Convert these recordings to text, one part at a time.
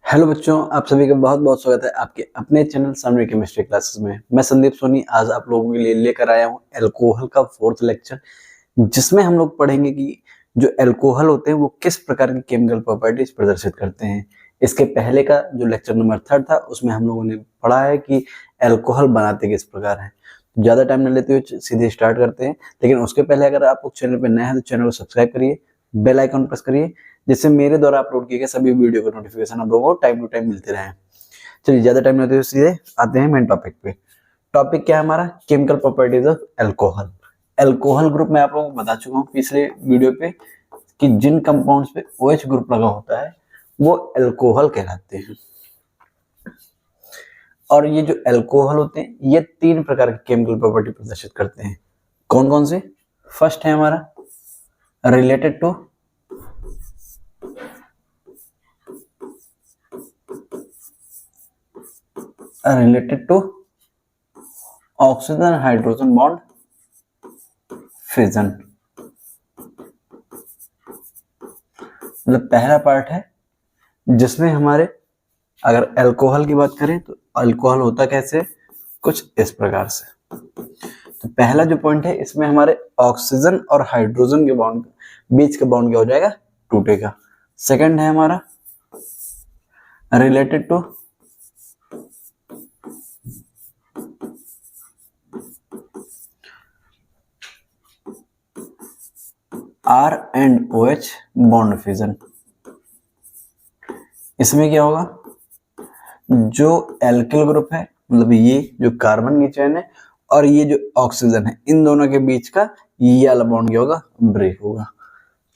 Hello बच्चों, आप सभी का बहुत बहुत स्वागत है आपके अपने चैनल सामने केमिस्ट्री क्लासेस में। मैं संदीप सोनी आज आप लोगों के लिए लेकर आया हूं अल्कोहल का 4th लेक्चर, जिसमें हम लोग पढ़ेंगे कि जो अल्कोहल होते हैं वो किस प्रकार की केमिकल प्रॉपर्टीज प्रदर्शित करते हैं। इसके पहले का जो लेक्चर नंबर 3 था उसमें हम लोगों ने पढ़ा है कि अल्कोहल बनाते किस प्रकार है। ज़्यादा टाइम न लेते हुए सीधे स्टार्ट करते हैं, लेकिन उसके पहले अगर आप लोग चैनल पर नए हैं तो चैनल को सब्सक्राइब करिए, बेल आइकन प्रेस करिए, जिससे मेरे द्वारा अपलोड किए गए सभी वीडियो का नोटिफिकेशन आप लोगों को टाइम टू टाइम मिलते रहे। चलिए ज्यादा टाइम लेते हुए सीधे आते हैं मेन टॉपिक पे। टॉपिक क्या है हमारा? Chemical properties of alcohol. Alcohol group मैं आप लोगों को बता चुका हूँ पिछले वीडियो पे कि जिन कंपाउंड्स पे OH ग्रुप लगा होता है वो अल्कोहल कहलाते हैं। और ये जो अल्कोहल होते हैं ये 3 प्रकार की केमिकल प्रॉपर्टी प्रदर्शित करते हैं। कौन कौन से? फर्स्ट है हमारा related to oxygen hydrogen bond fission. मतलब पहला पार्ट है जिसमें हमारे अगर अल्कोहल की बात करें तो अल्कोहल होता कैसे? कुछ इस प्रकार से। तो पहला जो पॉइंट है इसमें हमारे ऑक्सीजन और हाइड्रोजन के बॉन्ड बीच का बॉन्ड क्या हो जाएगा? टूटेगा। सेकंड है हमारा related to R and OH bond fission. इसमें क्या होगा? जो एल्किल ग्रुप है, मतलब ये जो कार्बन की चेन है और ये जो ऑक्सीजन है, इन दोनों के बीच का ये वाला बॉन्ड क्या होगा? ब्रेक होगा।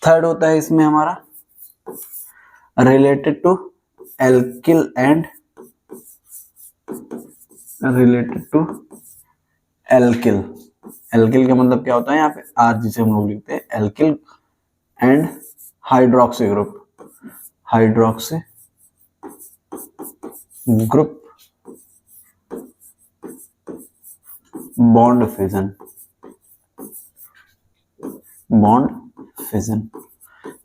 थर्ड होता है इसमें हमारा related to alkyl and alkyl. Alkyl का मतलब क्या होता है? यहाँ पे R जिसे हम लोग लिखते हैं alkyl and hydroxy group bond fission.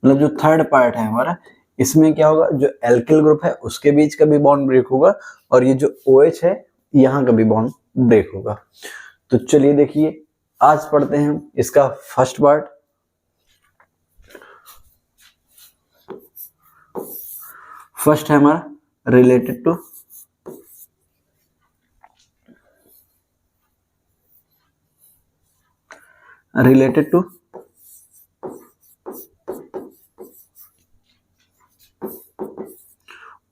मतलब जो थर्ड पार्ट है हमारा इसमें क्या होगा? जो एल्किल ग्रुप है उसके बीच का भी बॉन्ड ब्रेक होगा और ये जो OH है यहाँ का भी बॉन्ड ब्रेक होगा। तो चलिए देखिए आज पढ़ते हैं इसका फर्स्ट पार्ट। फर्स्ट है हमारा related to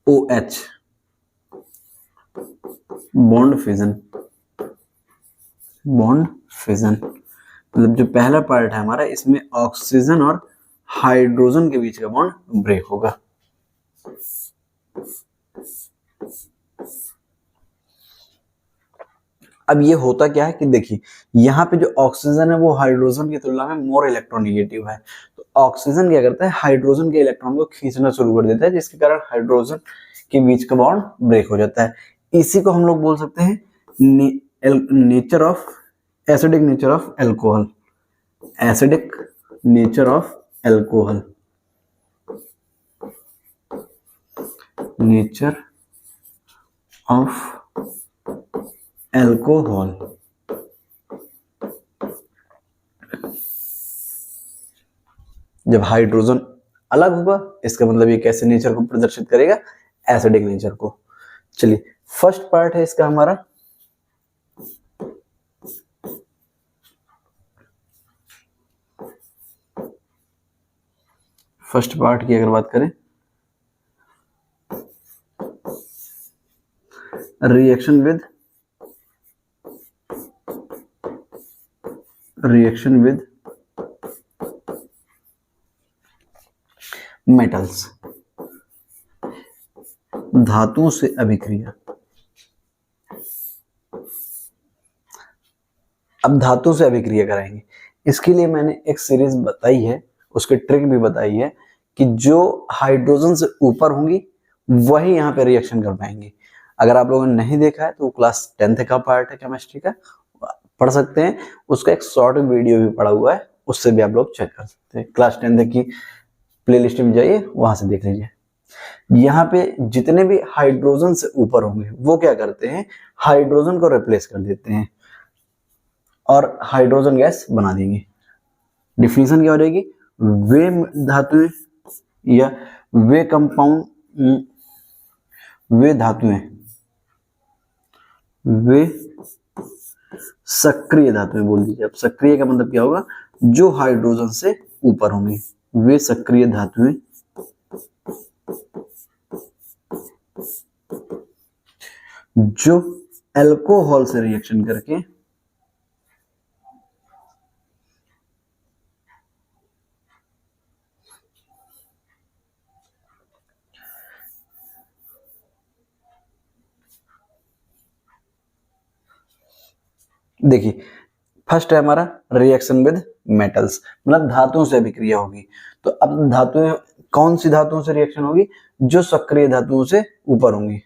OH bond fission. मतलब जो पहला पार्ट है हमारा इसमें ऑक्सीजन और हाइड्रोजन के बीच का बॉन्ड ब्रेक होगा। अब ये होता क्या है कि देखिए यहाँ पे जो ऑक्सीजन है वो हाइड्रोजन की तुलना में मोर इलेक्ट्रोनिगेटिव है। तो ऑक्सीजन क्या करता है? हाइड्रोजन के इलेक्ट्रॉन को खींचना शुरू कर देता है, जिसके कारण हाइड्रोजन के बीच का बॉन्ड ब्रेक हो जाता है। इसी को हम लोग बोल सकते हैं nature of acidic nature of alcohol. Acidic nature of alcohol, nature of alcohol. जब हाइड्रोजन अलग होगा इसका मतलब ये कैसे नेचर को प्रदर्शित करेगा? एसिडिक नेचर को। चलिए फर्स्ट पार्ट है इसका हमारा फर्स्ट पार्ट की अगर बात करें रिएक्शन विद मेटल्स, धातुओं से अभिक्रिया। अब धातु से अभिक्रिया कराएंगे, इसके लिए मैंने एक सीरीज बताई है, उसकी ट्रिक भी बताई है कि जो हाइड्रोजन से ऊपर होंगी वही यहाँ पे रिएक्शन कर पाएंगे। अगर आप लोगों ने नहीं देखा है तो क्लास 10th का पार्ट है केमिस्ट्री का, पढ़ सकते हैं। उसका एक शॉर्ट वीडियो भी पड़ा हुआ है, उससे भी आप लोग चेक कर सकते हैं। क्लास 10th की प्लेलिस्ट में जाइए, वहां से देख लीजिए। यहाँ पे जितने भी हाइड्रोजन से ऊपर होंगे वो क्या करते हैं, हाइड्रोजन को रिप्लेस कर देते हैं और हाइड्रोजन गैस बना देंगे। डिफिनीशन क्या हो जाएगी, वे धातुएं या वे कंपाउंड, वे धातुएं, वे सक्रिय धातुएं बोल दीजिए। अब सक्रिय का मतलब क्या होगा, जो हाइड्रोजन से ऊपर होंगे, वे सक्रिय धातुएं जो अल्कोहल से रिएक्शन करके देखिए, फर्स्ट है हमारा रिएक्शन विद मेटल्स, मतलब धातुओं से अभिक्रिया होगी। तो अब धातुएं कौन सी धातुओं से रिएक्शन होगी, जो सक्रिय धातुओं से ऊपर होंगी।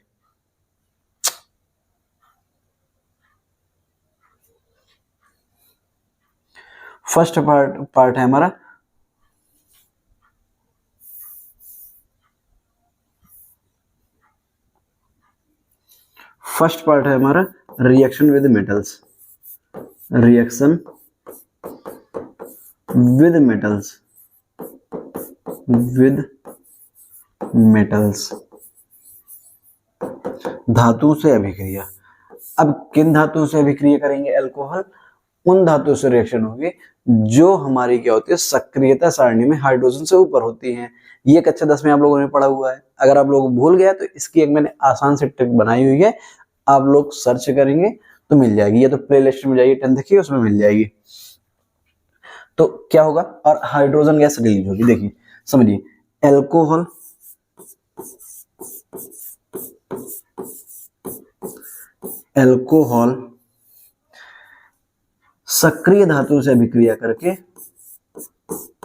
फर्स्ट पार्ट है हमारा reaction with metals, reaction with metals, धातु से अभिक्रिया। अब किन धातुओं से अभिक्रिया करेंगे अल्कोहल, उन धातुओं से रिएक्शन होगी जो हमारी क्या होती है, सक्रियता सारणी में हाइड्रोजन से ऊपर होती हैं। ये कक्षा 10 में आप लोगों ने पढ़ा हुआ है। अगर आप लोग भूल गया तो इसकी एक मैंने आसान से ट्रिक बनाई हुई है, आप लोग सर्च करेंगे तो मिल जाएगी, या तो प्ले लिस्ट में जाइए 10 देखिए, उसमें मिल जाएगी। तो क्या होगा, और हाइड्रोजन गैस रिलीज होगी। देखिए समझिए, अल्कोहल सक्रिय धातुओं से अभिक्रिया करके,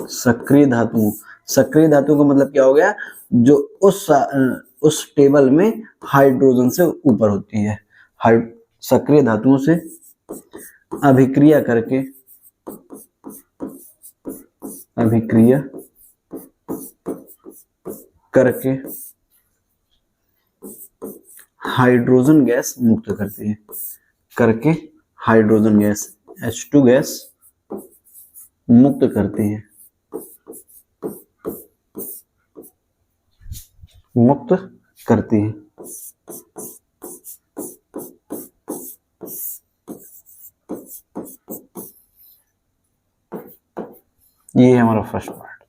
सक्रिय धातुओं का मतलब क्या हो गया, जो उस टेबल में हाइड्रोजन से ऊपर होती है। सक्रिय धातुओं से अभिक्रिया करके हाइड्रोजन गैस मुक्त करती है, करके हाइड्रोजन गैस H2 गैस मुक्त करती है, ये है हमारा फर्स्ट पार्ट।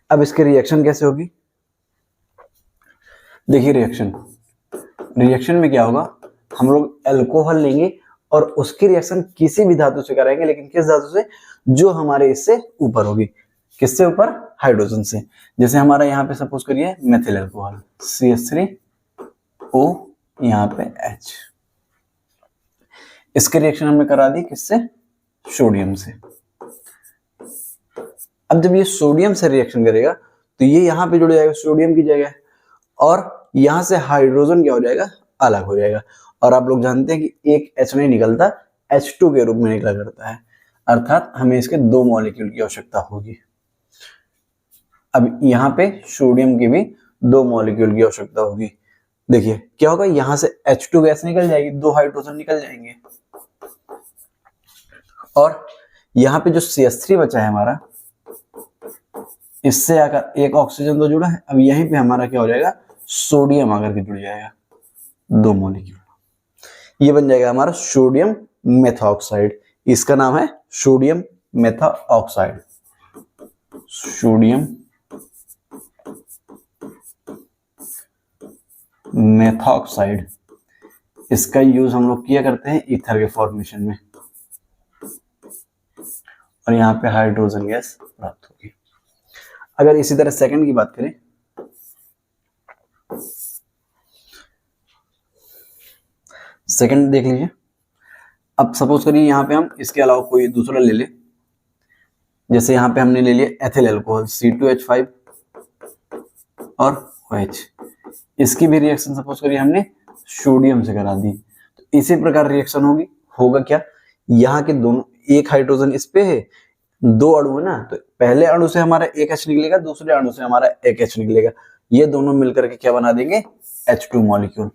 अब इसके रिएक्शन कैसे होगी, देखिए रिएक्शन में क्या होगा, हम लोग अल्कोहल लेंगे और उसकी रिएक्शन किसी भी धातु से कराएंगे, लेकिन किस धातु से, जो हमारे इससे ऊपर होगी। किससे ऊपर, हाइड्रोजन से। जैसे हमारा यहाँ पे सपोज करिए मेथिल अल्कोहल CH3O, यहाँ पे H, इसके रिएक्शन हमने करा दी किससे, सोडियम से। अब जब ये सोडियम से रिएक्शन करेगा तो ये यहाँ पे जुड़ जाएगा सोडियम की जगह, और यहाँ से हाइड्रोजन क्या हो जाएगा, अलग हो जाएगा। और आप लोग जानते हैं कि एक H नहीं निकलता, H2 के रूप में निकला करता है, अर्थात हमें इसके 2 मॉलिक्यूल की आवश्यकता होगी। अब यहाँ पे सोडियम की भी 2 मॉलिक्यूल की आवश्यकता होगी। देखिए क्या होगा, यहाँ से H2 गैस निकल जाएगी, 2 हाइड्रोजन निकल जाएंगे, और यहाँ पे जो CH3 बचा है हमारा, इससे आकर एक ऑक्सीजन तो जुड़ा है, अब यहीं पे हमारा क्या हो जाएगा, सोडियम आकर के जुड़ जाएगा, 2 मॉलिक्यूल। ये बन जाएगा हमारा सोडियम मेथॉक्साइड, इसका नाम है सोडियम मेथॉक्साइड, सोडियम मेथॉक्साइड। इसका यूज हम लोग किया करते हैं ईथर के फॉर्मेशन में, और यहाँ पे हाइड्रोजन गैस प्राप्त होगी। अगर इसी तरह सेकंड की बात करें, सेकंड देख लीजिए। अब सपोज करिए यहाँ पे हम इसके अलावा कोई दूसरा ले ले, जैसे यहाँ पे हमने ले लिया एथिल अल्कोहल C2H5 और OH, इसकी भी रिएक्शन सपोज करिए हमने सोडियम से करा दी, तो इसी प्रकार रिएक्शन होगी। होगा क्या, यहाँ के दोनों, एक हाइड्रोजन इस पे है, 2 अणु है ना, तो पहले अणु से हमारा एक H निकलेगा, दूसरे अणु से हमारा एक H निकलेगा। ये दोनों मिलकर के क्या बना देंगे, H2 मॉलिक्यूल,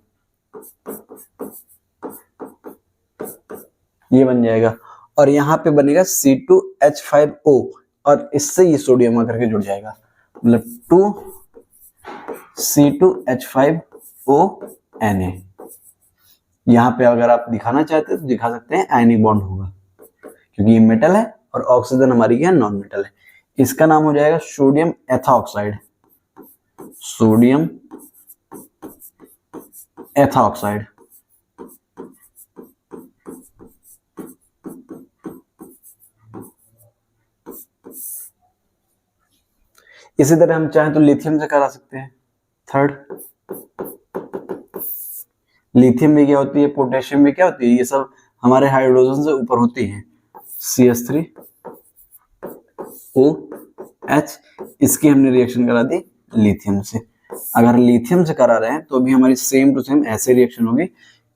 ये बन जाएगा। और यहाँ पे बनेगा C2H5O और इससे ये सोडियम आकर के जुड़ जाएगा, मतलब 2C2H5ONa। यहाँ पे अगर आप दिखाना चाहते हैं तो दिखा सकते हैं आयनिक बॉन्ड होगा, क्योंकि ये मेटल है और ऑक्सीजन हमारी क्या है, नॉन मेटल है। इसका नाम हो जाएगा सोडियम एथॉक्साइड, सोडियम एथॉक्साइड। इसी तरह हम चाहें तो लिथियम से करा सकते हैं। थर्ड, लिथियम में क्या होती है, पोटेशियम में क्या होती है, ये सब हमारे हाइड्रोजन से ऊपर होती हैं, CH3OH। इसकी हमने रिएक्शन करा दी लिथियम से। अगर लिथियम से करा रहे हैं तो भी हमारी सेम टू सेम ऐसे रिएक्शन होगी।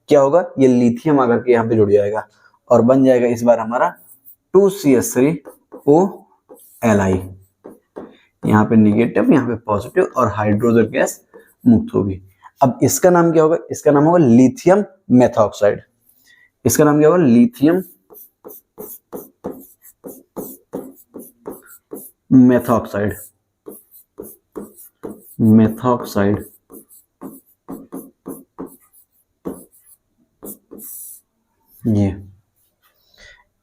क्या होगा, ये लिथियम आकर के यहाँ पे जुड़ जाएगा और बन जाएगा इस बार हमारा 2CH3OLi। यहाँ पे निगेटिव, यहाँ पे पॉजिटिव और हाइड्रोजन गैस मुक्त होगी। अब इसका नाम क्या होगा, इसका नाम होगा लिथियम मेथॉक्साइड। इसका नाम क्या होगा, लिथियम मेथॉक्साइड, मेथॉक्साइड। ये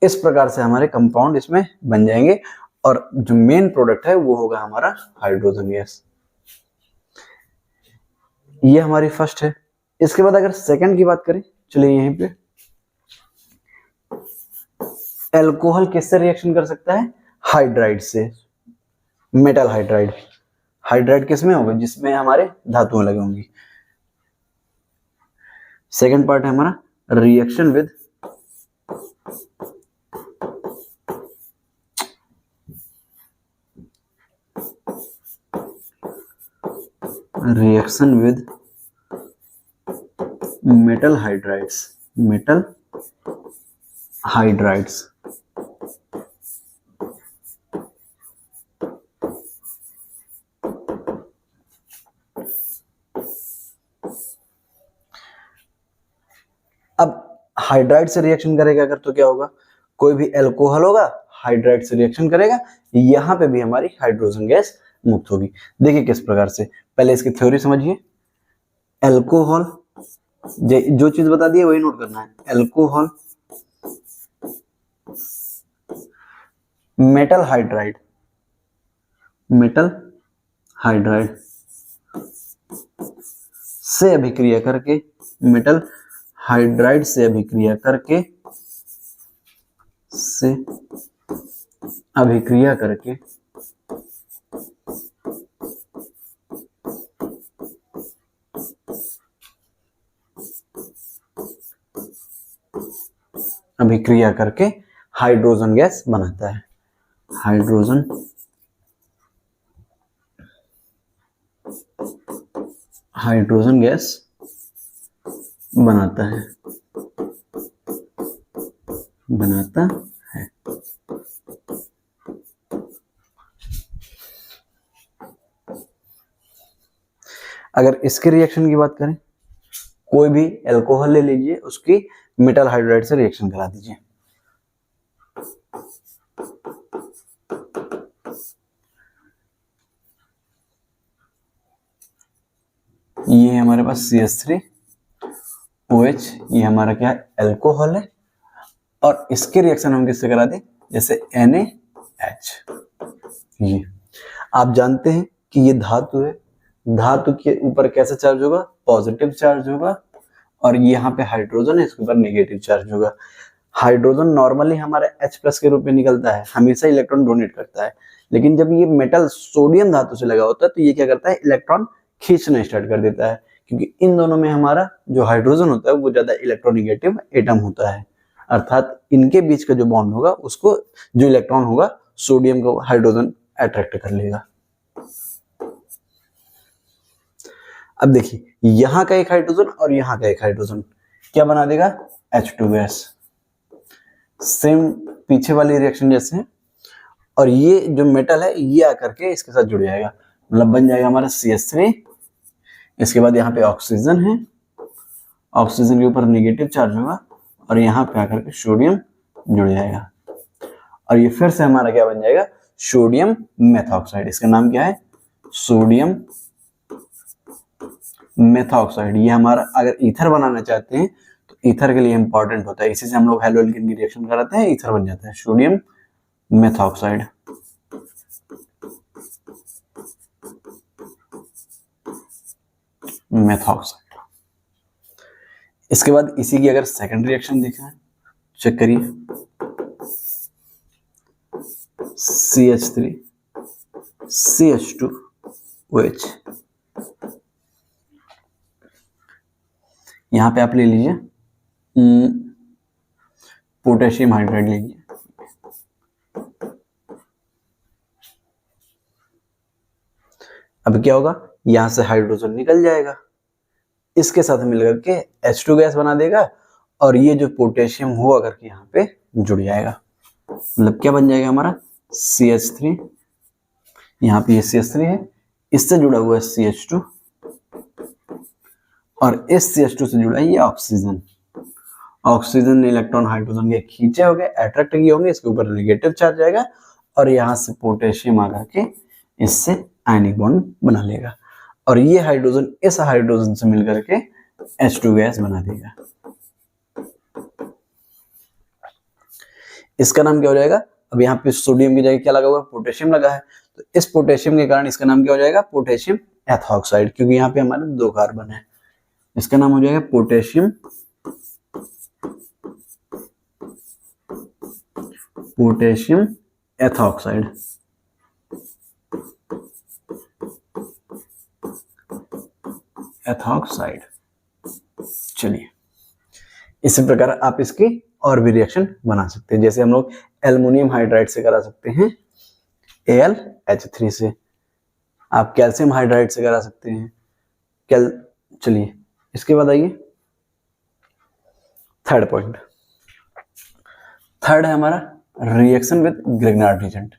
इस प्रकार से हमारे कंपाउंड इसमें बन जाएंगे और जो मेन प्रोडक्ट है वो होगा हमारा हाइड्रोजन गैस। ये हमारी फर्स्ट है। इसके बाद अगर सेकंड की बात करें, चलिए यहीं पे, अल्कोहल किससे रिएक्शन कर सकता है, हाइड्राइड से, मेटल हाइड्राइड। हाइड्राइड किसमें होगा, जिसमें हमारे धातुएं लगी होंगी। सेकंड पार्ट है हमारा reaction with metal hydrides, metal hydrides. अब हाइड्राइड से रिएक्शन करेगा अगर तो क्या होगा, कोई भी अल्कोहल होगा, हाइड्राइड से रिएक्शन करेगा, यहां पे भी हमारी हाइड्रोजन गैस मुक्त होगी। देखिए किस प्रकार से, पहले इसकी थ्योरी समझिए। अल्कोहल, जो चीज बता दी है वही नोट करना है। Alcohol, metal hydride, metal hydride से अभिक्रिया करके, मेटल हाइड्राइड से अभिक्रिया करके, अभिक्रिया करके हाइड्रोजन गैस बनाता है, हाइड्रोजन गैस बनाता है, अगर इसके रिएक्शन की बात करें, कोई भी अल्कोहल ले लीजिए, उसकी मेटल हाइड्राइड से रिएक्शन करा दीजिए। ये हमारे पास CH3OH, ये हमारा क्या है, अल्कोहल है, और इसके रिएक्शन हम किससे करा दें, जैसे NaH। ये आप जानते हैं कि ये धातु है, धातु के ऊपर कैसा चार्ज होगा, पॉजिटिव चार्ज होगा, और यहाँ पे हाइड्रोजन है, इसके ऊपर नेगेटिव चार्ज होगा। हाइड्रोजन नॉर्मली हमारे H+ के रूप में निकलता है, हमेशा इलेक्ट्रॉन डोनेट करता है, लेकिन जब ये मेटल सोडियम धातु से लगा होता है तो ये क्या करता है, इलेक्ट्रॉन खींचना स्टार्ट कर देता है, क्योंकि इन दोनों में हमारा जो हाइड्रोजन होता है वो ज्यादा इलेक्ट्रोनिगेटिव एटम होता है, अर्थात इनके बीच का जो बॉन्ड होगा उसको, जो इलेक्ट्रॉन होगा सोडियम को हाइड्रोजन अट्रैक्ट कर लेगा। अब देखिए, यहां का एक हाइड्रोजन और यहां का एक हाइड्रोजन क्या बना देगा, H2 गैस। सेम पीछे वाली रिएक्शन जैसे है, और ये जो मेटल है ये आकर के इसके साथ जुड़ जाएगा, मतलब बन जाएगा हमारा CH3। इसके बाद यहाँ पे ऑक्सीजन है, ऑक्सीजन के ऊपर नेगेटिव चार्ज होगा और यहाँ पे आकर के सोडियम जुड़ जाएगा और ये फिर से हमारा क्या बन जाएगा, सोडियम मेथॉक्साइड। इसका नाम क्या है, सोडियम मेथॉक्साइड। ये हमारा अगर ईथर बनाना चाहते हैं तो ईथर के लिए इंपॉर्टेंट होता है, इसी से हम लोग हेलो एल्केन की रिएक्शन कराते हैं, ईथर बन जाता है सोडियम मेथॉक्साइड। मेथॉक्साइड। इसके बाद इसी की अगर सेकंड रिएक्शन देखें, चेक करिए, CH3 CH2OH। यहां पे आप ले लीजिए पोटेशियम हाइड्राइड लीजिए, अब क्या होगा, यहां से हाइड्रोजन निकल जाएगा, इसके साथ मिलकर के H2 गैस बना देगा और ये जो पोटेशियम हुआ करके यहाँ पे जुड़ जाएगा। मतलब क्या बन जाएगा हमारा, CH3, यहाँ पे ये CH3 है, इससे जुड़ा हुआ है CH2 और इस CH2 से जुड़ा है ये ऑक्सीजन। ऑक्सीजन ने इलेक्ट्रॉन हाइड्रोजन के खींचे होंगे, अट्रैक्ट किए होंगे, इसके ऊपर नेगेटिव चार्ज आएगा और यहाँ से पोटेशियम आकर के इससे आयनिक बॉन्ड बना लेगा और ये हाइड्रोजन इस हाइड्रोजन से मिलकर के H2 गैस बना देगा। इसका नाम क्या हो जाएगा, अब यहाँ पे सोडियम की जगह क्या लगा हुआ है, पोटेशियम लगा है, तो इस पोटेशियम के कारण इसका नाम क्या हो जाएगा, पोटेशियम एथॉक्साइड, क्योंकि यहाँ पे हमारे 2 कार्बन है। इसका नाम हो जाएगा पोटेशियम एथॉक्साइड। एथॉक्साइड। चलिए, इसी प्रकार आप इसकी और भी रिएक्शन बना सकते हैं, जैसे हम लोग एल्युमिनियम हाइड्राइड से करा सकते हैं AlH3 से, आप कैल्शियम हाइड्राइड से करा सकते हैं चलिए, इसके बाद आइए थर्ड पॉइंट। थर्ड है हमारा reaction with Grignard reagent.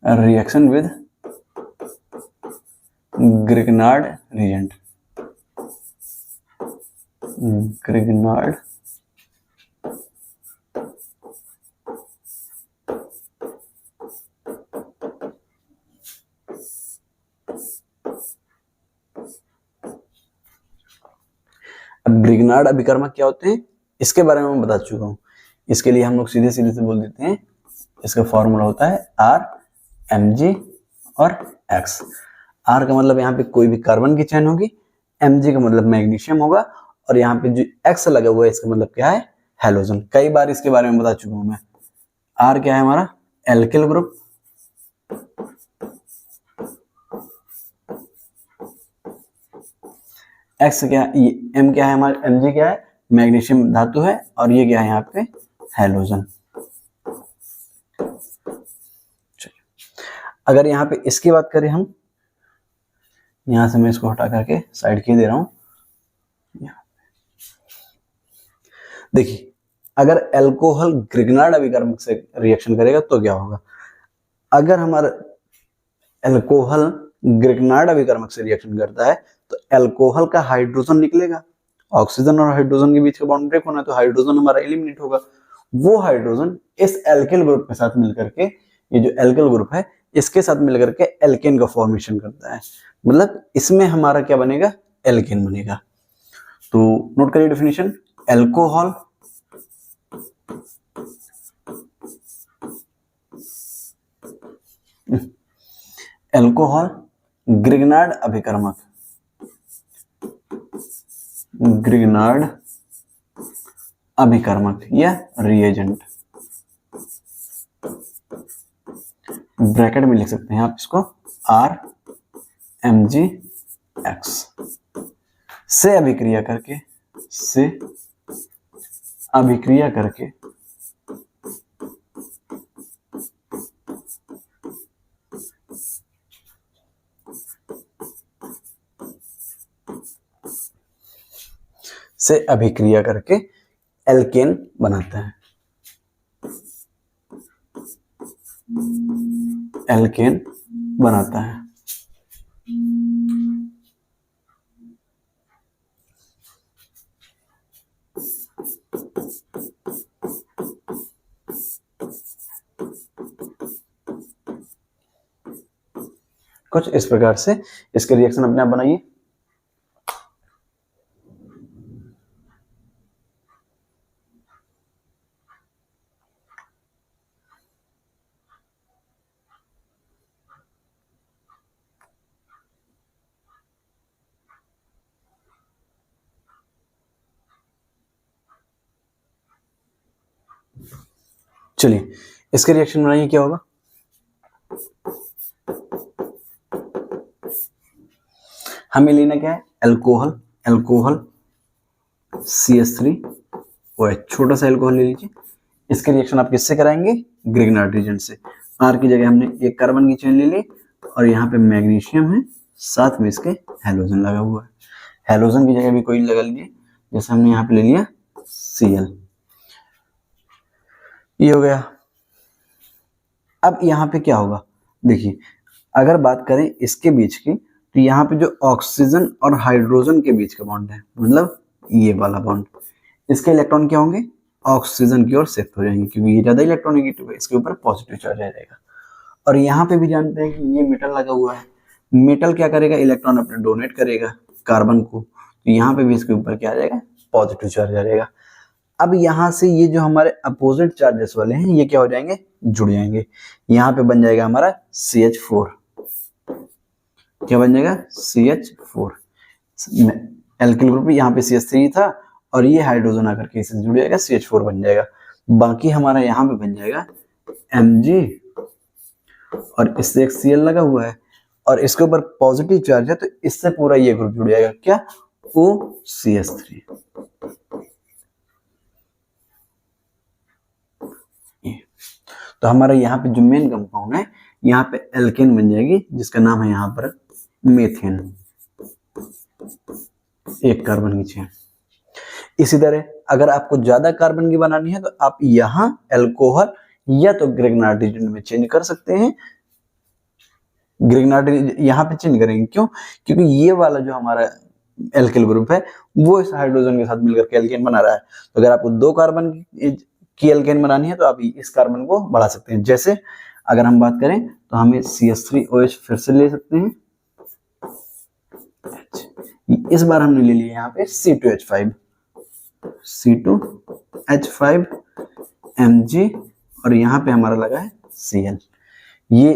Reaction with Grignard reagent. Grignard अब ग्रिग्नार्ड अभिकर्मक क्या होते हैं इसके बारे में मैं बता चुका हूं, इसके लिए हम लोग सीधे सीधे से बोल देते हैं, इसका फॉर्मूला होता है RMg और X। R का मतलब यहाँ पे कोई भी कार्बन की चेन होगी, Mg का मतलब मैग्नीशियम होगा और यहाँ पे जो X लगा हुआ है इसका मतलब क्या है, हैलोजन। कई बार इसके बारे में बता चुका हूं मैं। R क्या है हमारा, एल्किल ग्रुप, X क्या है, M क्या है हमारा, Mg क्या है, मैग्नीशियम धातु है और ये क्या है यहाँ पे, हैलोजन। अगर यहाँ पे इसकी बात करें हम, यहां से मैं इसको हटा करके साइड किए दे रहा हूं, देखिए अगर अल्कोहल ग्रिग्नार्ड अभिकर्मक से रिएक्शन करेगा तो क्या होगा, अगर हमारा अल्कोहल ग्रिग्नार्ड अभिकर्मक से रिएक्शन करता है तो अल्कोहल का हाइड्रोजन निकलेगा, ऑक्सीजन और हाइड्रोजन के बीच का बॉन्ड ब्रेक होना है तो हाइड्रोजन हमारा एलिमिनेट होगा। वो हाइड्रोजन इस एल्किल ग्रुप के साथ मिलकर के, ये जो एल्किल ग्रुप है इसके साथ मिलकर के एल्केन का फॉर्मेशन करता है, मतलब इसमें हमारा क्या बनेगा, एल्केन बनेगा। तो नोट करिए डेफिनेशन, अल्कोहल अल्कोहल ग्रिग्नार्ड अभिकर्मक, ग्रिग्नार्ड अभिकर्मक या रिएजेंट, ब्रैकेट में लिख सकते हैं आप इसको RMgX, से अभिक्रिया करके, से अभिक्रिया करके से अभिक्रिया करके एल्केन बनाता है। एल्केन बनाता है। कुछ इस प्रकार से इसके रिएक्शन अपने आप बनाइए। चलिए इसके रिएक्शन बनाइए, क्या होगा। हमें लेना क्या है, अल्कोहल, अल्कोहल CH3OH, छोटा सा अल्कोहल ले लीजिए। इसके रिएक्शन आप किससे कराएंगे, ग्रिग्नार्ड रीजेंट से। R की जगह हमने एक कार्बन की चेन ले ली और यहाँ पे मैग्नीशियम है, साथ में इसके हैलोजन लगा हुआ है। हैलोजन की जगह भी कोई लगा लीजिए, जैसे हमने यहाँ पे ले लिया Cl, ये हो गया। अब यहाँ पे क्या होगा, देखिए अगर बात करें इसके बीच की, तो यहाँ पे जो ऑक्सीजन और हाइड्रोजन के बीच का बॉन्ड है, मतलब ये वाला बॉन्ड, इसके इलेक्ट्रॉन क्या होंगे, ऑक्सीजन की ओर शिफ्ट हो जाएंगे, क्योंकि ये ज्यादा इलेक्ट्रोनेगेटिव है, इसके ऊपर पॉजिटिव चार्ज आ जाएगा। और यहाँ पे भी जानते हैं कि ये मेटल लगा हुआ है, मेटल क्या करेगा, इलेक्ट्रॉन अपने डोनेट करेगा कार्बन को, तो यहाँ पे भी इसके ऊपर क्या आ जाएगा, पॉजिटिव चार्ज आ जाएगा। अब यहाँ से ये जो हमारे अपोजिट चार्जेस वाले हैं, ये क्या हो जाएंगे, जुड़ जाएंगे। यहाँ पे बन जाएगा हमारा CH4, क्या बन जाएगा, CH4। एल्किल ग्रुप में यहाँ पे CH3 था और ये हाइड्रोजन आकर के इससे जुड़ जाएगा, CH4 बन जाएगा। बाकी हमारा यहाँ पे बन जाएगा Mg, और इससे एक Cl लगा हुआ है और इसके ऊपर पॉजिटिव चार्ज है, तो इससे पूरा ये ग्रुप जुड़ जाएगा, क्या, OCH3। तो हमारा यहाँ पे जो मेन कंपाउंड है, यहाँ पे एल्केन बन जाएगी, जिसका नाम है यहाँ पर मेथेन, एक कार्बन की चेन। इसी तरह अगर आपको ज्यादा कार्बन की बनानी है, तो आप यहाँ अल्कोहल या तो ग्रिग्नार्ड रीजन में चेंज कर सकते हैं। ग्रिग्नार्ड यहाँ पे चेंज करेंगे, क्यों, क्योंकि ये वाला जो हमारा एल्किल ग्रुप है, वो इस हाइड्रोजन के साथ मिलकर के एल्केन बना रहा है। तो अगर आपको 2 कार्बन की एल्केन बनानी है, तो आप इस कार्बन को बढ़ा सकते हैं। जैसे अगर हम बात करें, तो हमें CH3OH फिर से ले सकते हैं, इस बार हमने ले लिया यहाँ पे C2H5, C2H5 Mg, और यहाँ पे हमारा लगा है Cl। ये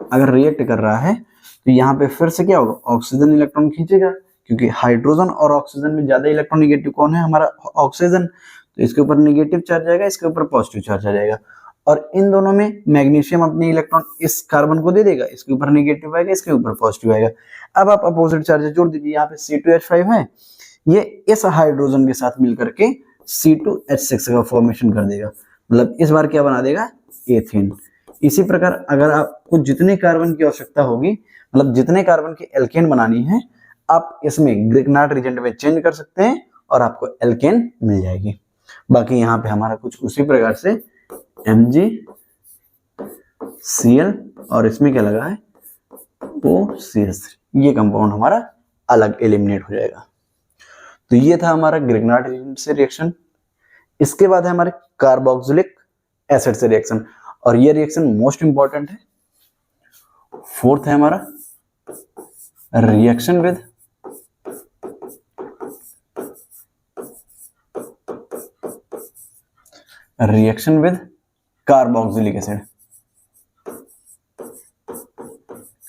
अगर रिएक्ट कर रहा है, तो यहाँ पे फिर से क्या होगा, ऑक्सीजन इलेक्ट्रॉन खींचेगा, क्योंकि हाइड्रोजन और ऑक्सीजन में ज्यादा इलेक्ट्रोनेगेटिव कौन है, हमारा ऑक्सीजन, तो इसके ऊपर नेगेटिव चार्ज आएगा, इसके ऊपर पॉजिटिव चार्ज आ जाएगा। और इन दोनों में मैग्नीशियम अपने इलेक्ट्रॉन इस कार्बन को दे देगा, इसके ऊपर नेगेटिव आएगा, इसके ऊपर पॉजिटिव आएगा। अब आप अपोजिट चार्जेस जोड़ दीजिए, यहाँ पे C2H5 है, ये इस हाइड्रोजन के साथ मिलकर के C2H6 का फॉर्मेशन कर देगा, मतलब इस बार क्या बना देगा, एथेन। इसी प्रकार अगर आपको जितने कार्बन की आवश्यकता होगी, मतलब जितने कार्बन की एल्केन बनानी है, आप इसमें ग्रिग्नार्ड रीजेंट में चेंज कर सकते हैं और आपको एल्केन मिल जाएगी। बाकी यहाँ पे हमारा कुछ उसी प्रकार से Mg, Cl, और इसमें क्या लगा है, OCH3, ये कंपाउंड हमारा अलग एलिमिनेट हो जाएगा। तो ये था हमारा ग्रिग्नार्ड रीजेंट से रिएक्शन। इसके बाद है हमारे कार्बोक्सिलिक एसिड से रिएक्शन, और ये रिएक्शन मोस्ट इंपॉर्टेंट है। 4th है हमारा reaction with carboxylic acid.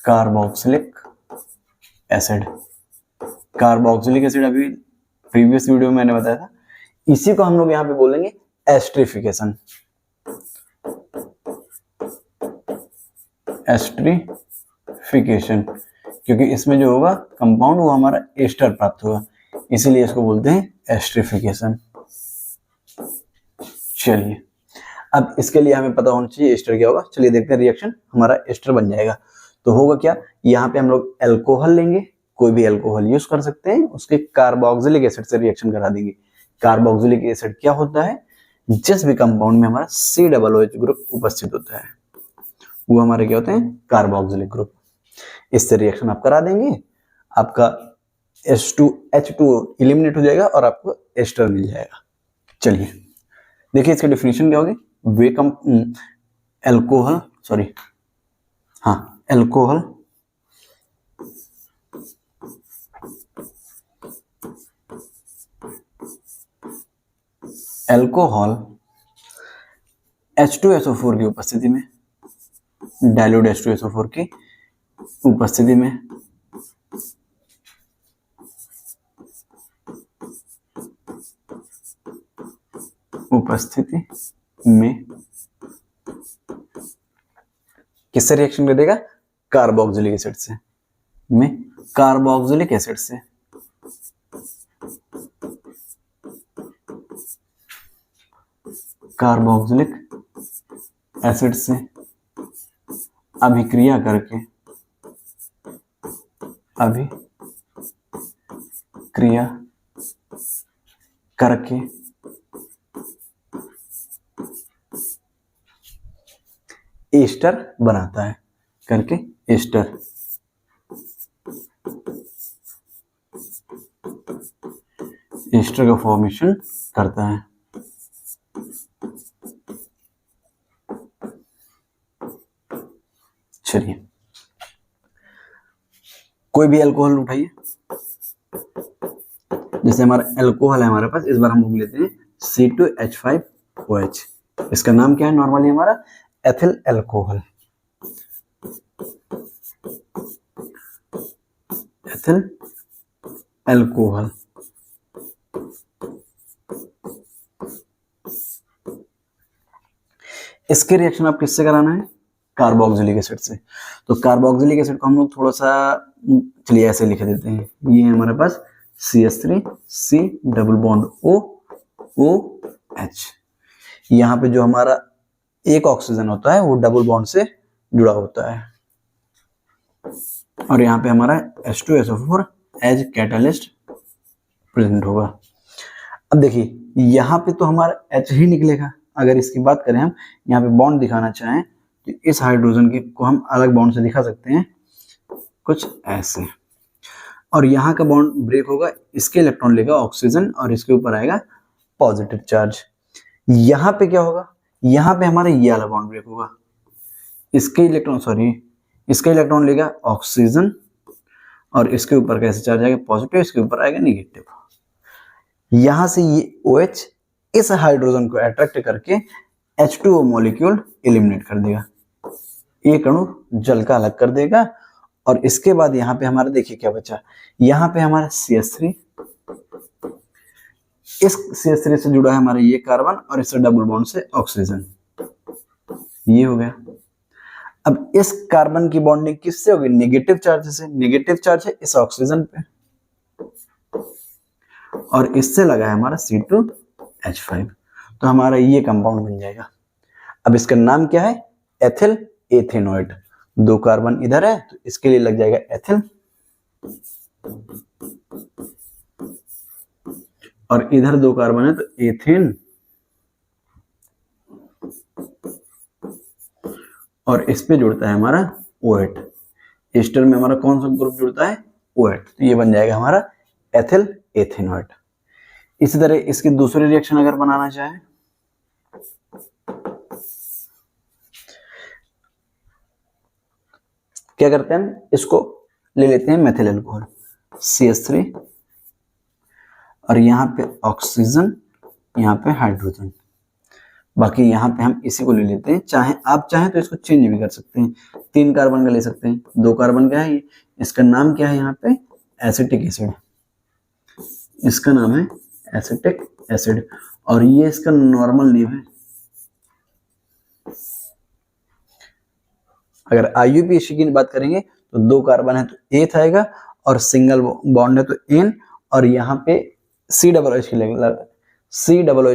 Carboxylic acid, carboxylic acid अभी प्रीवियस वीडियो में मैंने बताया था, इसी को हम लोग यहाँ पे बोलेंगे एस्ट्रिफिकेशन। एस्ट्रिफिकेशन, क्योंकि इसमें जो होगा कंपाउंड वो हमारा एस्टर प्राप्त होगा, इसीलिए इसको बोलते हैं एस्ट्रिफिकेशन। चलिए अब इसके लिए हमें पता होना चाहिए एस्टर क्या होगा। चलिए देखते हैं, रिएक्शन हमारा एस्टर बन जाएगा। तो होगा क्या, यहाँ पे हम लोग अल्कोहल लेंगे, कोई भी अल्कोहल यूज कर सकते हैं, उसके कार्बोक्सिलिक एसिड से रिएक्शन करा देंगे। कार्बोक्सिलिक एसिड क्या होता है, जिस भी कंपाउंड में हमारा COOH ग्रुप उपस्थित होता है वो हमारे क्या होते हैं, कार्बोक्सिलिक ग्रुप। इससे रिएक्शन आप करा देंगे, आपका H2 एलिमिनेट हो जाएगा और आपको एस्टर मिल जाएगा। चलिए देखिए इसका डेफिनेशन क्या होगी। वे अल्कोहल H2SO4 की उपस्थिति में, डाइल्यूट H2SO4 की उपस्थिति में किससे रिएक्शन कर देगा, कार्बोक्सिलिक एसिड से, कार्बोक्सिलिक एसिड से अभिक्रिया करके एस्टर बनाता है, एस्टर का फॉर्मेशन करता है। चलिए कोई भी अल्कोहल उठाइए, जैसे हमारा अल्कोहल है हमारे पास, इस बार हम लोग लेते हैं C2H5OH। इसका नाम क्या है नॉर्मली हमारा, एथिल अल्कोहल। इसके रिएक्शन आप किससे कराना है, कार्बोक्सिलिक एसिड से। तो कार्बोक्सिलिक एसिड को हम लोग थोड़ा सा, चलिए ऐसे लिख देते हैं, ये है हमारे पास CH3C डबल बॉन्ड OH। यहाँ पे जो हमारा एक ऑक्सीजन होता है वो डबल बॉन्ड से जुड़ा होता है, और यहाँ पे हमारा H2SO4 एज कैटालिस्ट प्रेजेंट होगा। अब देखिए यहाँ पे तो हमारा H ही निकलेगा। अगर इसकी बात करें हम, यहाँ पे बॉन्ड दिखाना चाहें तो इस हाइड्रोजन को हम अलग बॉन्ड से दिखा सकते हैं, कुछ ऐसे, और यहाँ का बॉन्ड ब्रेक होगा, इसके इलेक्ट्रॉन लेगा ऑक्सीजन और इसके ऊपर आएगा पॉजिटिव चार्ज। यहाँ पे क्या होगा, यहाँ पे हमारा ये वाला बॉन्ड ब्रेक होगा, इसके इलेक्ट्रॉन लेगा ऑक्सीजन और इसके ऊपर कैसे चार्ज आएगा, पॉजिटिव, इसके ऊपर आएगा निगेटिव। यहाँ से ये OH इस हाइड्रोजन को अट्रैक्ट करके H2O मॉलिक्यूल एलिमिनेट कर देगा, एक अणु जल का अलग कर देगा। और इसके बाद यहाँ पे हमारा देखिए क्या बचा, यहाँ पे हमारा CH3, इस CH3 से जुड़ा है हमारा ये कार्बन और इससे डबल बॉन्ड से ऑक्सीजन, ये हो गया। अब इस कार्बन की बॉन्डिंग किससे होगी, नेगेटिव चार्ज से। नेगेटिव चार्ज है इस ऑक्सीजन पे और इससे लगा है हमारा C2H5, तो हमारा ये कंपाउंड बन जाएगा। अब इसका नाम क्या है, एथिल एथेनॉइड। दो कार्बन इधर है तो इसके लिए लग जाएगा एथिल, और इधर दो कार्बन है तो एथेन, और इस पे जुड़ता है हमारा OH। एस्टर में हमारा कौन सा ग्रुप जुड़ता है, OH, तो ये बन जाएगा हमारा एथिल एथेनॉइड। इसी तरह इसकी दूसरी रिएक्शन अगर बनाना चाहे, क्या करते हैं हम, इसको ले लेते हैं मेथिल अल्कोहल, CH3 और यहाँ पे ऑक्सीजन, यहाँ पे हाइड्रोजन, बाकी यहाँ पे हम इसी को ले लेते हैं। चाहे आप चाहें तो इसको चेंज भी कर सकते हैं, 3 कार्बन का ले सकते हैं। 2 कार्बन का है, इसका नाम क्या है, यहाँ पे एसिटिक एसिड, इसका नाम है एसिटिक एसिड, और ये इसका नॉर्मल नेम है। अगर IUPAC की बात करेंगे तो 2 कार्बन है तो एथ आएगा, और सिंगल बॉन्ड है तो एन, और यहाँ पे COOH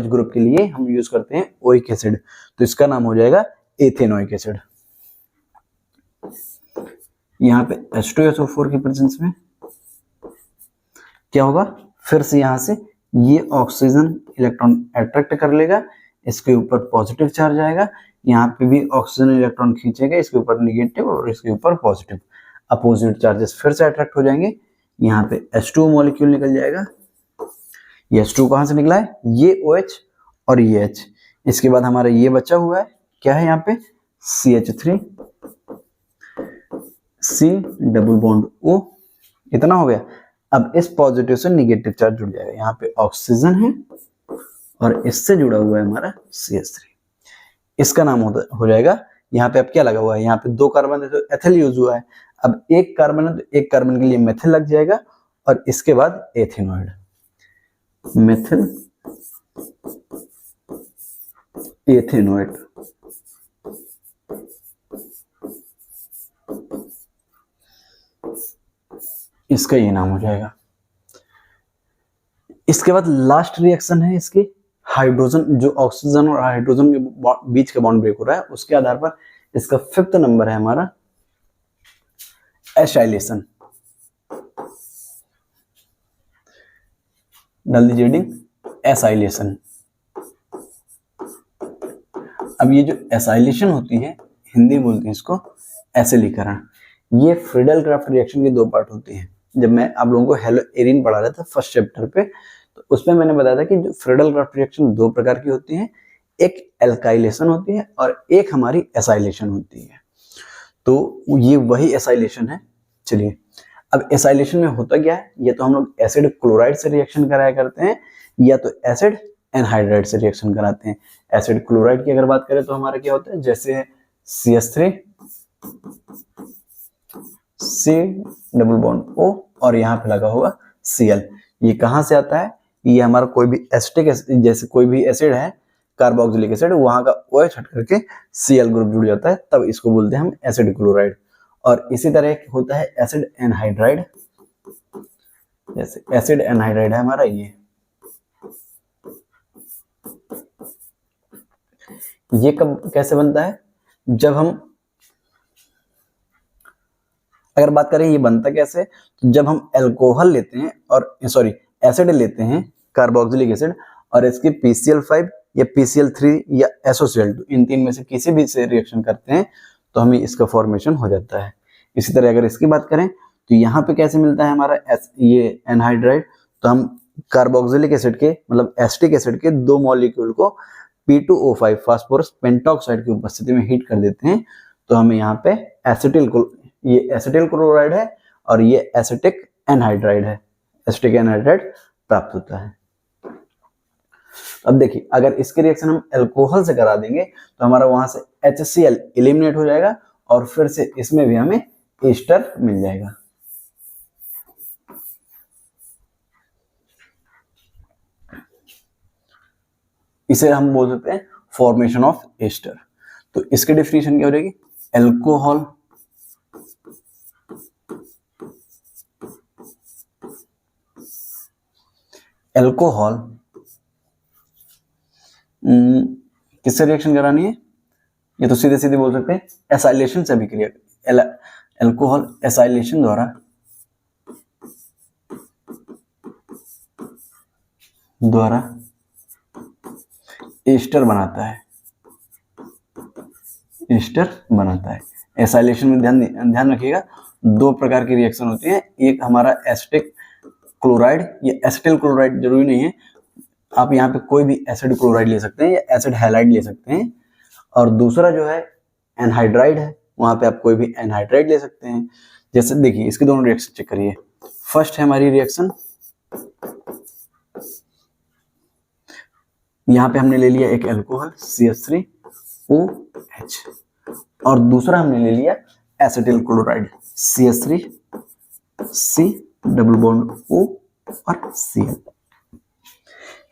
ग्रुप के लिए हम यूज करते हैं ओइक एसिड, तो इसका नाम हो जाएगा एथेनोइक एसिड। यहाँ पे H2SO4 की प्रेजेंस में क्या होगा, फिर से यहाँ से ये ऑक्सीजन इलेक्ट्रॉन अट्रैक्ट कर लेगा, इसके ऊपर पॉजिटिव चार्ज आएगा, यहाँ पे भी ऑक्सीजन इलेक्ट्रॉन खींचेगा, इसके ऊपर निगेटिव और इसके ऊपर पॉजिटिव, अपोजिट चार्जेस फिर से अट्रैक्ट हो जाएंगे, यहाँ पे H2 मॉलिक्यूल निकल जाएगा। ये H2 कहाँ से निकला है, ये OH और ये H। इसके बाद हमारा ये बचा हुआ है, क्या है यहाँ पे CH3 C double bond O, इतना हो गया। अब इस पॉजिटिव से निगेटिव चार्ज जुड़ जाएगा, यहाँ पे ऑक्सीजन है और इससे जुड़ा हुआ है हमारा CH3, इसका नाम हो जाएगा, यहाँ पे अब क्या लगा हुआ है, यहाँ पे 2 कार्बन है तो एथिल यूज हुआ है, अब 1 कार्बन है तो 1 कार्बन के लिए मेथिल लग जाएगा और इसके बाद एथेनॉइड, मेथिल एथेनॉइड। इसका ये नाम हो जाएगा। इसके बाद लास्ट रिएक्शन है इसकी हाइड्रोजन, जो ऑक्सीजन और हाइड्रोजन के बीच का बॉन्ड ब्रेक हो रहा है, उसके आधार पर इसका 5th नंबर है हमारा एसाइलेशन। डाल दीजिए हेडिंग एसाइलेशन। अब ये जो एसाइलेशन होती है, हिंदी बोलते हैं इसको एसिलीकरण। ये फ्रीडल क्राफ्ट रिएक्शन के 2 पार्ट होते हैं। जब मैं आप लोगों को हेलो एरिन पढ़ा रहा था फर्स्ट चैप्टर पे, तो उसमें मैंने बताया था कि जो फ्रीडल क्राफ्ट रिएक्शन 2 प्रकार की होती हैं, एक एल्काइलेशन होती है और एक हमारी एसाइलेशन होती है। तो ये वही एसाइलेशन है। चलिए, अब एसाइलेशन में होता क्या है, या तो हम लोग एसिड क्लोराइड से रिएक्शन कराया करते हैं या तो एसिड एनहाइड्राइड से रिएक्शन कराते हैं। एसिड क्लोराइड की अगर बात करें तो हमारा क्या होता है, जैसे CH3 C double bond O और यहाँ पे लगा हुआ Cl। ये कहाँ से आता है, ये हमारा कोई भी एसिटिक, जैसे कोई भी एसिड है कार्बोक्सिलिक एसिड, वहां का OH हट करके Cl ग्रुप जुड़ जाता है, तब इसको बोलते हैं हम एसिड क्लोराइड। और इसी तरह होता है एसिड एनहाइड्राइड, जैसे एसिड एनहाइड्राइड है हमारा ये कब कैसे बनता है, जब हम अगर बात करें ये बनता कैसे, तो जब हम अल्कोहल लेते हैं और एसिड लेते हैं कार्बोक्सिलिक एसिड और इसके PCl5 या PCl3 या SOCl2, इन 3 में से किसी भी से रिएक्शन करते हैं तो हमें इसका फॉर्मेशन हो जाता है। इसी तरह अगर इसकी बात करें तो यहाँ पे कैसे मिलता है हमारा ये एनहाइड्राइड, तो हम कार्बोक्सिलिक एसिड के मतलब एसिटिक एसिड के 2 मॉलिक्यूल को P2O5 फास्फोरस पेंटॉक्साइड की उपस्थिति में हीट कर देते हैं, तो हमें यहाँ पे ये एसिटिल क्लोराइड है और ये एसिटिक एनहाइड्राइड है, एसिटिक एनहाइड्राइड प्राप्त होता है। अब देखिए, अगर इसके रिएक्शन हम अल्कोहल से करा देंगे तो हमारा वहां से HCl एलिमिनेट हो जाएगा और फिर से इसमें भी हमें एस्टर मिल जाएगा। इसे हम बोल सकते हैं फॉर्मेशन ऑफ एस्टर। तो इसके डेफिनेशन क्या हो जाएगी, अल्कोहल किससे रिएक्शन करानी है, ये तो सीधे सीधे बोल सकते हैं एसाइलेशन से भी क्रिया, अल्कोहल एसाइलेशन द्वारा एस्टर बनाता है। एसाइलेशन में ध्यान रखिएगा, 2 प्रकार की रिएक्शन होती है, एक हमारा एसिटिक क्लोराइड या एसिटिल क्लोराइड, जरूरी नहीं है, आप यहाँ पे कोई भी एसिड क्लोराइड ले सकते हैं या एसिड हैलाइड ले सकते हैं, और दूसरा जो है एनहाइड्राइड है, वहां पे आप कोई भी एनहाइड्राइड ले सकते हैं। जैसे देखिए इसके दोनों रिएक्शन चेक करिए। फर्स्ट है हमारी रिएक्शन, यहाँ पे हमने ले लिया एक अल्कोहल CH3OH और दूसरा हमने ले लिया acetyl chloride CH3C double bond O और Cl।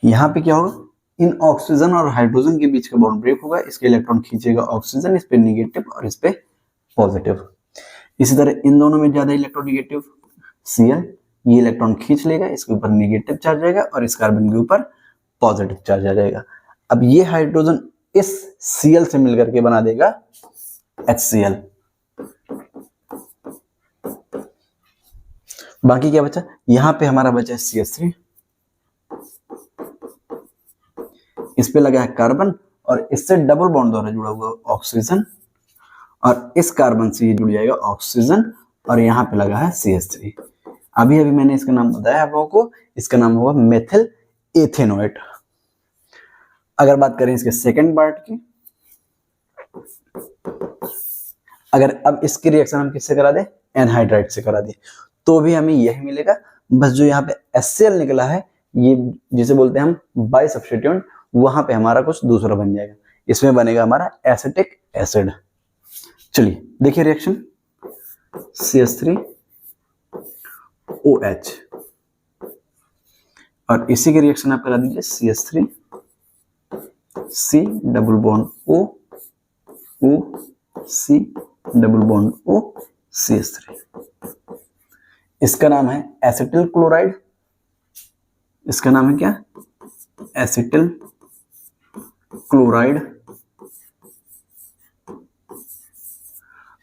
यहाँ पे क्या होगा, इन ऑक्सीजन और हाइड्रोजन के बीच का बॉन्ड ब्रेक होगा, इसके इलेक्ट्रॉन खींचेगा ऑक्सीजन, इस पे नेगेटिव और इस पे पॉजिटिव। इसी तरह इन दोनों में ज्यादा इलेक्ट्रॉन नेगेटिव Cl, ये इलेक्ट्रॉन खींच लेगा, इसके ऊपर नेगेटिव चार्ज आएगा और इस कार्बन के ऊपर पॉजिटिव चार्ज आ जाएगा। अब ये हाइड्रोजन इस Cl से मिलकर के बना देगा HCl। बाकी क्या बचा, यहाँ पे हमारा बचा CH3, इस पे लगा है कार्बन और इससे डबल बॉन्ड द्वारा जुड़ा हुआ ऑक्सीजन, और इस कार्बन से ये जुड़ जाएगा ऑक्सीजन, और यहाँ पे लगा है CH3। अभी अभी मैंने इसका नाम बताया आप लोगों को, इसका नाम होगा मेथिल एथेनोएट। अगर बात करें इसके सेकंड पार्ट की, अगर अब इसकी रिएक्शन हम किससे करा दें, एनहाइड्राइड से करा दें, तो भी हमें यही मिलेगा। बस जो यहाँ पे HCl निकला है, ये जिसे बोलते हैं हम बाई सब्स्टिट्यूएंट, वहां पे हमारा कुछ दूसरा बन जाएगा। इसमें बनेगा हमारा एसिटिक एसिड। चलिए देखिए रिएक्शन, CH3OH, और इसी के रिएक्शन आप करा दीजिए CH3 C double bond O O C double bond O CH3। इसका नाम है एसिटिल क्लोराइड। इसका नाम है क्या, एसिटिल क्लोराइड,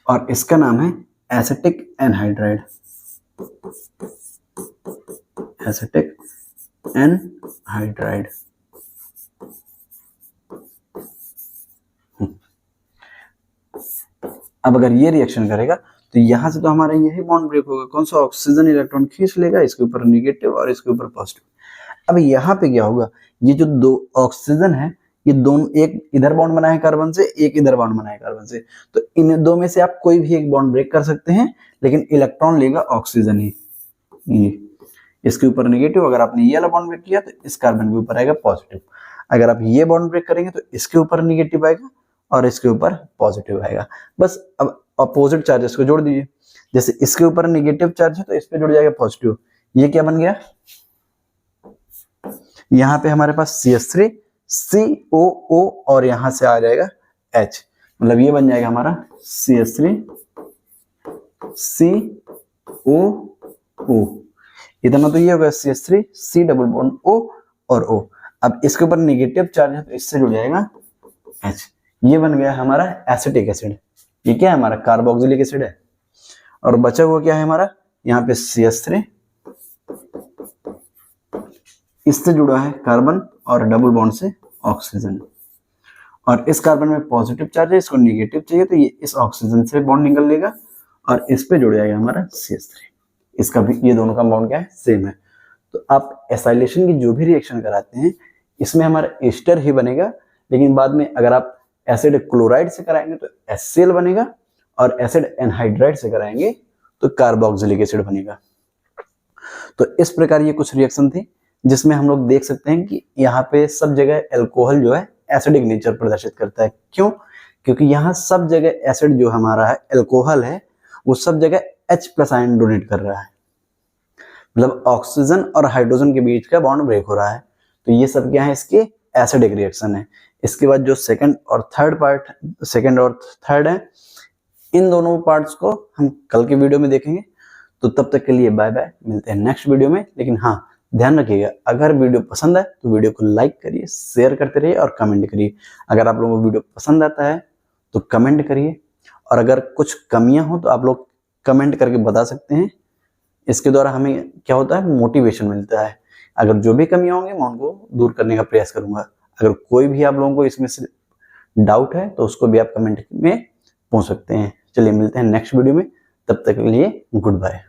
और इसका नाम है एसिटिक एनहाइड्राइड। Acetic anhydride. अब अगर ये रिएक्शन करेगा तो यहां से तो हमारा यही बॉन्ड ब्रेक होगा। कौन सा, ऑक्सीजन इलेक्ट्रॉन खींच लेगा, इसके ऊपर निगेटिव और इसके ऊपर पॉजिटिव। अब यहाँ पे क्या होगा, ये जो दो ऑक्सीजन है, ये दोनों, एक इधर बॉन्ड बना है कार्बन से, एक इधर बॉन्ड बना है कार्बन से, तो इन दो में से आप कोई भी एक बॉन्ड ब्रेक कर सकते हैं, लेकिन इलेक्ट्रॉन लेगा ऑक्सीजन ही। ये इसके ऊपर निगेटिव, अगर आपने ये वाला बॉन्ड ब्रेक किया तो इस कार्बन के ऊपर आएगा पॉजिटिव। अगर आप ये बॉन्ड ब्रेक करेंगे तो इसके ऊपर निगेटिव आएगा और इसके ऊपर पॉजिटिव आएगा। बस अब अपोजिट चार्जेस को जोड़ दीजिए। जैसे इसके ऊपर निगेटिव चार्ज है तो इस पे जुड़ जाएगा पॉजिटिव। ये क्या बन गया, यहाँ पे हमारे पास CH3 COO और यहां से आ जाएगा H, मतलब ये बन जाएगा हमारा CH3 COO। इतना तो ये होगा CH3 C double bond O और O। अब इसके ऊपर निगेटिव चार्ज है तो इससे जुड़ जाएगा H। ये बन गया हमारा एसिटिक एसिड। ये क्या है, हमारा कार्बोक्सिलिक एसिड है। और बचा हुआ क्या है हमारा, यहाँ पे CH3, इससे जुड़ा है कार्बन और डबल बॉन्ड से ऑक्सीजन, और इस कार्बन में पॉजिटिव चार्ज है, इसको निगेटिव चाहिए तो ये इस ऑक्सीजन से बॉन्ड निकल लेगा और इस पे जुड़ जाएगा हमारा CH3। इसका भी, ये दोनों का बॉन्ड क्या है, सेम है। तो आप एसाइलेशन की जो भी रिएक्शन कराते हैं, इसमें हमारा एस्टर ही बनेगा, लेकिन बाद में अगर आप एसिड क्लोराइड से कराएंगे तो HCl बनेगा, और एसिड एनहाइड्राइड से कराएंगे तो कार्बोक्सिलिक एसिड बनेगा। तो इस प्रकार ये कुछ रिएक्शन थी जिसमें हम लोग देख सकते हैं कि यहाँ पे सब जगह अल्कोहल जो है एसिडिक नेचर प्रदर्शित करता है। क्यों, क्योंकि यहाँ सब जगह एसिड जो हमारा है, अल्कोहल है, वो सब जगह H+ आयन डोनेट कर रहा है, मतलब ऑक्सीजन और हाइड्रोजन के बीच का बॉन्ड ब्रेक हो रहा है। तो ये सब क्या है, इसके एसिडिक रिएक्शन है। इसके बाद जो सेकंड और थर्ड है, इन दोनों पार्ट्स को हम कल के वीडियो में देखेंगे। तो तब तक के लिए बाय बाय, मिलते हैं नेक्स्ट वीडियो में। लेकिन हाँ, ध्यान रखिएगा, अगर वीडियो पसंद आए तो वीडियो को लाइक करिए, शेयर करते रहिए और कमेंट करिए। अगर आप लोगों को वीडियो पसंद आता है तो कमेंट करिए, और अगर कुछ कमियां हो तो आप लोग कमेंट करके बता सकते हैं। इसके द्वारा हमें क्या होता है, मोटिवेशन मिलता है। अगर जो भी कमियां होंगी मैं उनको दूर करने का प्रयास करूंगा। अगर कोई भी आप लोगों को इसमें से डाउट है तो उसको भी आप कमेंट में पूछ सकते हैं। चलिए मिलते हैं नेक्स्ट वीडियो में, तब तक के लिए गुड बाय।